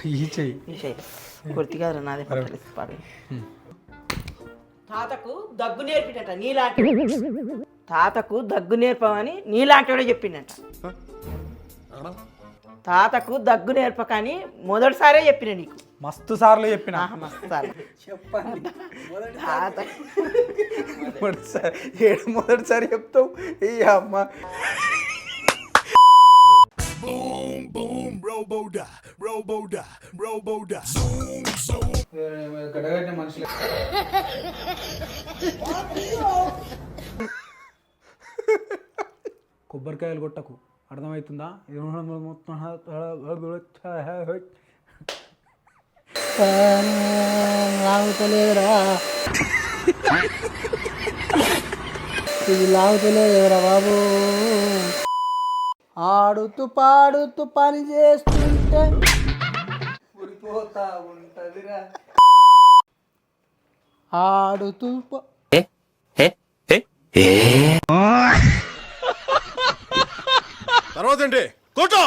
ఈ చెయ్యి కొద్దిగా నాదే పాడు. తాతకు దగ్గు నేర్పినట నీలాంటి తాతకు దగ్గు నేర్పమని నీలాంటి చెప్పిండట. తాతకు దగ్గు నేర్పకని మొదటిసారే చెప్పిన నీకు. మస్తు సార్లు చెప్పిన. మస్తు సార్లు చెప్పండి. మొదటిసారి చెప్తావు ఈ అమ్మ. గడగడిన మనుషులు కొబ్బరికాయలు కొట్టకు, అర్థమవుతుందా? లాగుతలేదురా, ఇది లాగుతలేదురా బాబు. ఆడుతూ పాడుతూ పని చేస్తుంటే ఊరిపోతా ఉంటదిరా. ఆడుతూ తర్వాత ఏంటి? కొట్టు.